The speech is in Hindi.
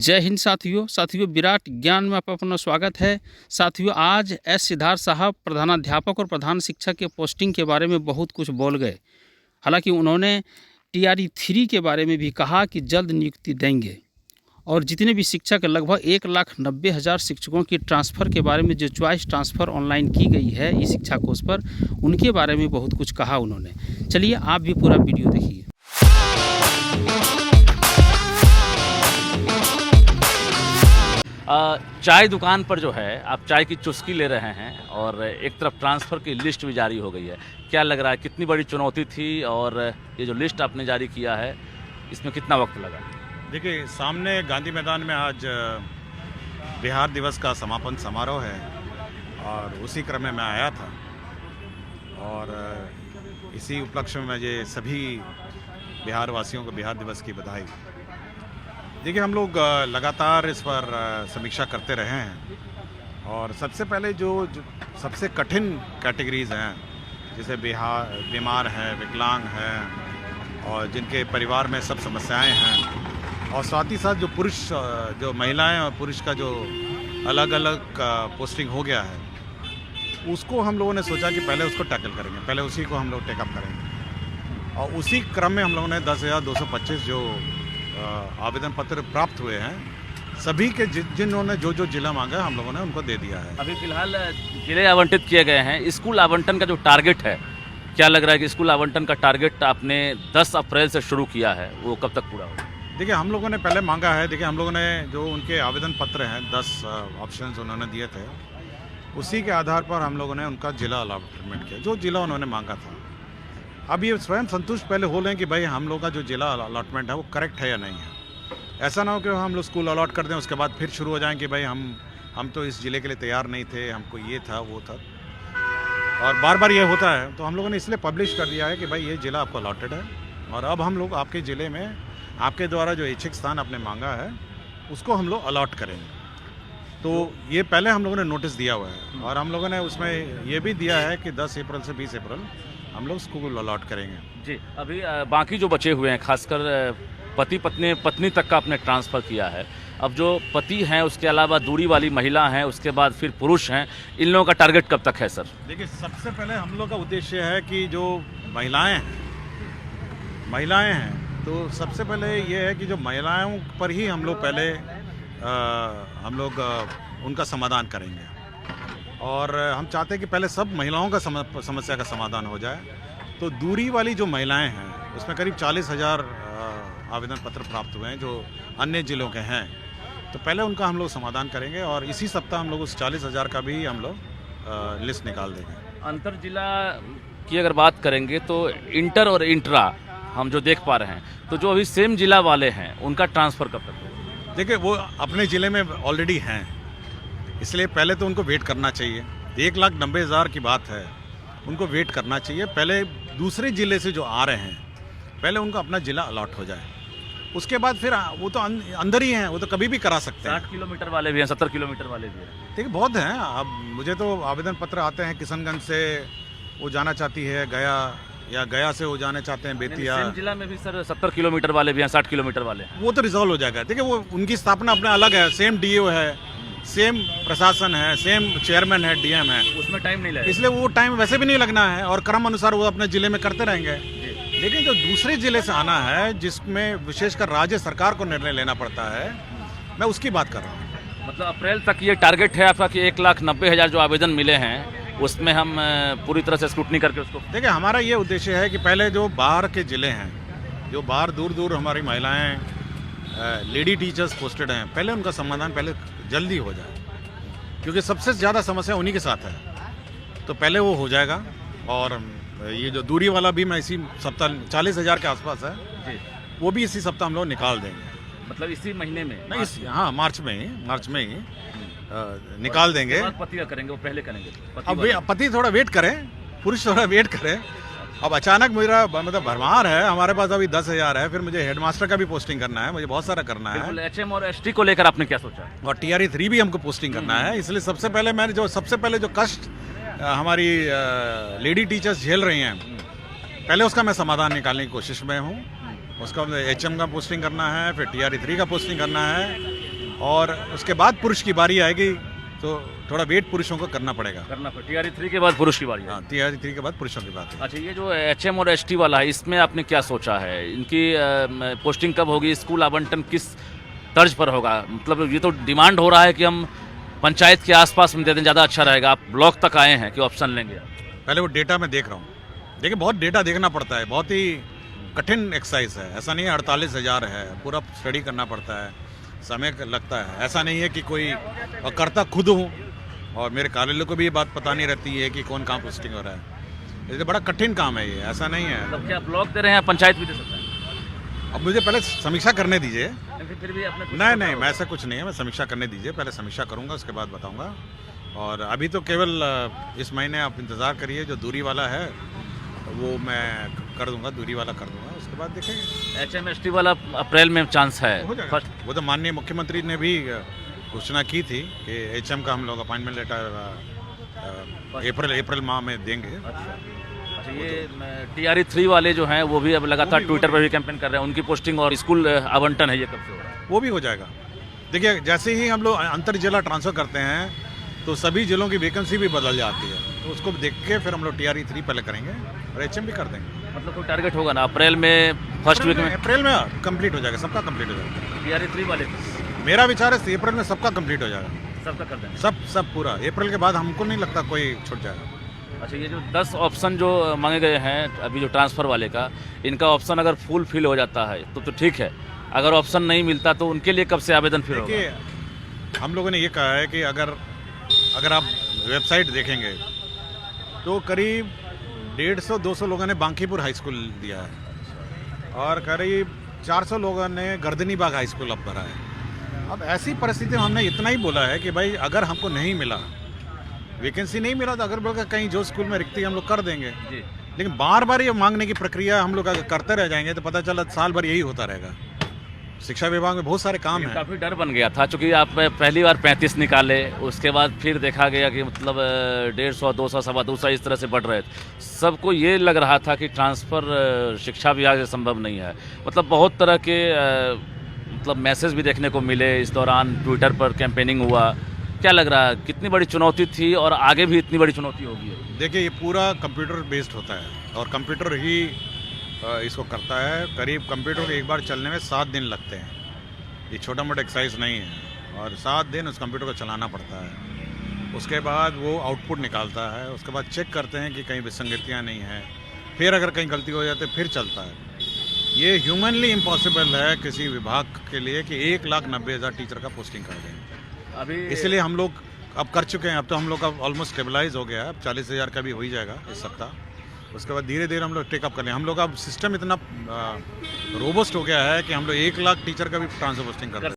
जय हिंद साथियों विराट ज्ञान में आपका अपना स्वागत है। साथियों, आज एस सिद्धार्थ साहब प्रधानाध्यापक और प्रधान शिक्षक के पोस्टिंग के बारे में बहुत कुछ बोल गए। हालांकि उन्होंने TRE 3 के बारे में भी कहा कि जल्द नियुक्ति देंगे और जितने भी शिक्षक लगभग 1,90,000 शिक्षकों की ट्रांसफ़र के बारे में जो चॉइस ट्रांसफ़र ऑनलाइन की गई है ई शिक्षा कोष पर, उनके बारे में बहुत कुछ कहा उन्होंने। चलिए आप भी पूरा वीडियो देखिए। चाय दुकान पर जो है आप चाय की चुस्की ले रहे हैं और एक तरफ ट्रांसफ़र की लिस्ट भी जारी हो गई है। क्या लग रहा है, कितनी बड़ी चुनौती थी और ये जो लिस्ट आपने जारी किया है इसमें कितना वक्त लगा? देखिए, सामने गांधी मैदान में आज बिहार दिवस का समापन समारोह है और उसी क्रम में मैं आया था और इसी उपलक्ष्य में मुझे सभी बिहार वासियों को बिहार दिवस की बधाई। देखिए, हम लोग लगातार इस पर समीक्षा करते रहे हैं और सबसे पहले जो सबसे कठिन कैटेगरीज़ हैं, जैसे बीमार हैं, विकलांग हैं और जिनके परिवार में सब समस्याएं हैं, और साथ ही साथ जो महिलाएं और पुरुष का जो अलग अलग पोस्टिंग हो गया है, उसको हम लोगों ने सोचा कि पहले उसको टैकल करेंगे, पहले उसी को हम लोग टेकअप करेंगे। और उसी क्रम में हम लोगों ने 10,225 जो आवेदन पत्र प्राप्त हुए हैं, सभी के जिन्होंने जो जिला मांगा हम लोगों ने उनको दे दिया है। अभी फिलहाल जिले आवंटित किए गए हैं। स्कूल आवंटन का जो टारगेट है, क्या लग रहा है कि स्कूल आवंटन का टारगेट आपने 10 अप्रैल से शुरू किया है, वो कब तक पूरा होगा? देखिए, हम लोगों ने पहले मांगा है। देखिए, हम लोगों ने जो उनके आवेदन पत्र हैं 10 ऑप्शंस उन्होंने दिए थे, उसी के आधार पर हम लोगों ने उनका जिला अलॉटमेंट किया, जो जिला उन्होंने मांगा था। अब ये स्वयं संतुष्ट पहले हो लें कि भाई हम लोग का जो जिला अलॉटमेंट है वो करेक्ट है या नहीं है। ऐसा ना हो कि हम लोग स्कूल अलॉट कर दें, उसके बाद फिर शुरू हो जाएं कि भाई हम तो इस ज़िले के लिए तैयार नहीं थे, हमको ये था वो था, और बार बार ये होता है। तो हम लोगों ने इसलिए पब्लिश कर दिया है कि भाई ये ज़िला आपको अलॉटेड है और अब हम लोग आपके ज़िले में आपके द्वारा जो इच्छित स्थान आपने मांगा है उसको हम लोग अलॉट करेंगे। तो ये पहले हम लोगों ने नोटिस दिया हुआ है और हम लोगों ने उसमें ये भी दिया है कि 10 अप्रैल से 20 अप्रैल हम लोग स्कूल अलॉट करेंगे। जी, अभी बाकी जो बचे हुए हैं, खासकर पति पत्नी तक का आपने ट्रांसफ़र किया है। अब जो पति हैं, उसके अलावा दूरी वाली महिला हैं, उसके बाद फिर पुरुष हैं, इन लोगों का टारगेट कब तक है सर? देखिए, सबसे पहले हम लोग का उद्देश्य है कि जो महिलाएं हैं, तो सबसे पहले ये है कि जो महिलाओं पर ही हम लोग पहले उनका समाधान करेंगे और हम चाहते हैं कि पहले सब महिलाओं का समस्या का समाधान हो जाए। तो दूरी वाली जो महिलाएं हैं, उसमें करीब 40,000 आवेदन पत्र प्राप्त हुए हैं जो अन्य जिलों के हैं। तो पहले उनका हम लोग समाधान करेंगे और इसी सप्ताह हम लोग उस 40,000 का भी हम लोग लिस्ट निकाल देंगे। अंतर जिला की अगर बात करेंगे तो इंटर और इंट्रा हम जो देख पा रहे हैं, तो जो अभी सेम जिला वाले हैं उनका ट्रांसफ़र कब तक होगा? देखिए, वो अपने ज़िले में ऑलरेडी हैं, इसलिए पहले तो उनको वेट करना चाहिए। 1,90,000 की बात है, उनको वेट करना चाहिए। पहले दूसरे ज़िले से जो आ रहे हैं, पहले उनको अपना ज़िला अलॉट हो जाए, उसके बाद फिर वो तो अंदर ही हैं, वो तो कभी भी करा सकते हैं। 60 किलोमीटर वाले भी हैं, 70 किलोमीटर वाले भी हैं। देखिए, बहुत हैं। अब मुझे तो आवेदन पत्र आते हैं, किशनगंज से वो जाना चाहती है गया, या गया से वो जाने चाहते हैं बेतिया। सेम जिला में भी सर 70 किलोमीटर वाले भी हैं, 60 किलोमीटर वाले हैं। वो तो रिजॉल्व हो जाएगा। देखिए, वो उनकी स्थापना अपना अलग है, सेम DO है, सेम प्रशासन है, सेम चेयरमैन है, DM है, उसमें टाइम नहीं लगेगा, इसलिए वो टाइम वैसे भी नहीं लगना है और क्रम अनुसार वो अपने ज़िले में करते रहेंगे। लेकिन जो दूसरे ज़िले से आना है, जिसमें विशेषकर राज्य सरकार को निर्णय लेना पड़ता है, मैं उसकी बात कर रहा हूँ। मतलब अप्रैल तक ये टारगेट है आपका कि 1,90,000 जो आवेदन मिले हैं उसमें हम पूरी तरह से स्क्रूटनी करके उसको। देखिए, हमारा ये उद्देश्य है कि पहले जो बाहर के ज़िले हैं, जो बाहर दूर हमारी महिलाएं लेडी टीचर्स पोस्टेड हैं, पहले उनका समाधान पहले जल्दी हो जाए, क्योंकि सबसे ज़्यादा समस्या उन्हीं के साथ है। तो पहले वो हो जाएगा और ये जो दूरी वाला भी मैं इसी सप्ताह 40,000 के आसपास है जी, वो भी इसी सप्ताह हम लोग निकाल देंगे। मतलब इसी महीने में? नहीं, हाँ, मार्च में ही निकाल देंगे। पति का करेंगे, वो पहले करेंगे? अब पति थोड़ा वेट करें, पुरुष थोड़ा वेट करें। अब अचानक मेरा मतलब भरमार है, हमारे पास अभी 10,000 है, फिर मुझे हेडमास्टर का भी पोस्टिंग करना है, मुझे बहुत सारा करना है। HM और ST को लेकर आपने क्या सोचा? और TRE 3 भी हमको पोस्टिंग करना है, इसलिए सबसे पहले जो कष्ट हमारी लेडी टीचर्स झेल रही हैं, पहले उसका मैं समाधान निकालने की कोशिश में हूँ। उसका HM का पोस्टिंग करना है, फिर TRE 3 का पोस्टिंग करना है और उसके बाद पुरुष की बारी आएगी तो थोड़ा वेट पुरुषों को करना पड़ेगा। टीआरई 3 के बाद पुरुष की बारी है। हाँ, टीआरई 3 के बाद पुरुषों की बात है। अच्छा, ये जो एचएम और एसटी वाला है, इसमें आपने क्या सोचा है? इनकी पोस्टिंग कब होगी? स्कूल आवंटन किस तर्ज पर होगा? मतलब ये तो डिमांड हो रहा है कि हम पंचायत के आसपास में दे दें, ज़्यादा अच्छा रहेगा। आप ब्लॉक तक आए हैं कि ऑप्शन लेंगे? पहले वो डेटा मैं देख रहा हूँ। देखिए, बहुत डेटा देखना पड़ता है, बहुत ही कठिन एक्सरसाइज है। ऐसा नहीं है 48,000 है, पूरा स्टडी करना पड़ता है, समय लगता है। ऐसा नहीं है कि कोई करता खुद हूँ और मेरे कार्यालय को भी ये बात पता नहीं रहती है कि कौन कहाँ पोस्टिंग हो रहा है। ये बड़ा कठिन काम है, ये ऐसा नहीं है। मतलब क्या ब्लॉक दे रहे हैं, पंचायत भी दे सकते हैं? अब मुझे पहले समीक्षा करने दीजिए। फिर भी अपने नहीं, मैं ऐसा कुछ नहीं है। मैं समीक्षा करने दीजिए, पहले समीक्षा करूंगा, उसके बाद बताऊंगा। और अभी तो केवल इस महीने आप इंतज़ार करिए, जो दूरी वाला है वो मैं कर दूंगा, दूरी वाला कर दूंगा, उसके बाद देखेंगे। HMST वाला अप्रैल में चांस है? हो जाएगा। वो तो माननीय मुख्यमंत्री ने भी घोषणा की थी कि HM का हम लोग अपॉइंटमेंट लेटर अप्रैल माह में देंगे। अच्छा, ये टीआरई 3 वाले जो हैं वो भी अब लगातार ट्विटर पर भी कैंपेन कर रहे हैं। उनकी पोस्टिंग और स्कूल आवंटन है, ये कब से हो रहा है? वो भी हो जाएगा। देखिए, जैसे ही हम लोग अंतर जिला ट्रांसफ़र करते हैं तो सभी जिलों की वैकेंसी भी बदल जाती है, तो उसको देख के फिर हम लोग टीआरई 3 पहले करेंगे और HM भी कर देंगे। मतलब कोई टारगेट होगा ना अप्रैल में, फर्स्ट वीक में? अप्रैल में कंप्लीट हो जाएगा, सबका कंप्लीट हो जाएगा। टीआरई 3 वाले मेरा विचार है अप्रैल में सबका कंप्लीट हो जाएगा, सबका कर देंगे। सब पूरा। अप्रैल के बाद हमको नहीं लगता कोई छूट जाएगा। अच्छा, ये जो 10 ऑप्शन जो मांगे गए हैं अभी जो ट्रांसफ़र वाले का, इनका ऑप्शन अगर फुल फिल हो जाता है तो ठीक है। अगर ऑप्शन नहीं मिलता तो उनके लिए कब से आवेदन फिर होगा? देखिए, हम लोगों ने ये कहा है कि अगर आप वेबसाइट देखेंगे तो करीब 150-200 लोगों ने बांकीपुर हाई स्कूल दिया है और करीब 400 लोगों ने गर्दनी बाग हाई स्कूल अब भरा है। अब ऐसी परिस्थिति में हमने इतना ही बोला है कि भाई अगर हमको नहीं मिला, वैकेंसी नहीं मिला, तो अगर बोल कहीं जो स्कूल में रिक्ति हम लोग कर देंगे। लेकिन बार बार ये मांगने की प्रक्रिया हम लोग अगर करते रह जाएंगे तो पता चला साल भर यही होता रहेगा। शिक्षा विभाग में बहुत सारे काम हैं। काफ़ी डर बन गया था, चूँकि आप पहली बार 35 निकाले, उसके बाद फिर देखा गया कि मतलब 150, 200, 225 इस तरह से बढ़ रहे थे। सबको ये लग रहा था कि ट्रांसफ़र शिक्षा विभाग से संभव नहीं है। मतलब बहुत तरह के मतलब मैसेज भी देखने को मिले इस दौरान, ट्विटर पर कैंपेनिंग हुआ। क्या लग रहा है, कितनी बड़ी चुनौती थी और आगे भी इतनी बड़ी चुनौती होगी? देखिए, ये पूरा कंप्यूटर बेस्ड होता है और कंप्यूटर ही इसको करता है। करीब कंप्यूटर को एक बार चलने में 7 दिन लगते हैं। ये छोटा मोटा एक्सरसाइज नहीं है और 7 दिन उस कंप्यूटर को चलाना पड़ता है। उसके बाद वो आउटपुट निकालता है, उसके बाद चेक करते हैं कि कहीं विसंगतियाँ नहीं हैं, फिर अगर कहीं गलती हो जाती है फिर चलता है। ये ह्यूमनली इम्पॉसिबल है किसी विभाग के लिए कि 1,90,000 टीचर का पोस्टिंग कर दें अभी। इसलिए हम लोग अब कर चुके हैं। अब तो हम लोग का ऑलमोस्ट स्टेबलाइज हो गया है। अब 40,000 का भी हो ही जाएगा इस सप्ताह। उसके बाद धीरे धीरे हम लोग टेकअप कर लें। हम लोग अब सिस्टम इतना रोबस्ट हो गया है कि हम लोग 1,00,000 टीचर का भी ट्रांसफर पोस्टिंग कर रहे हैं।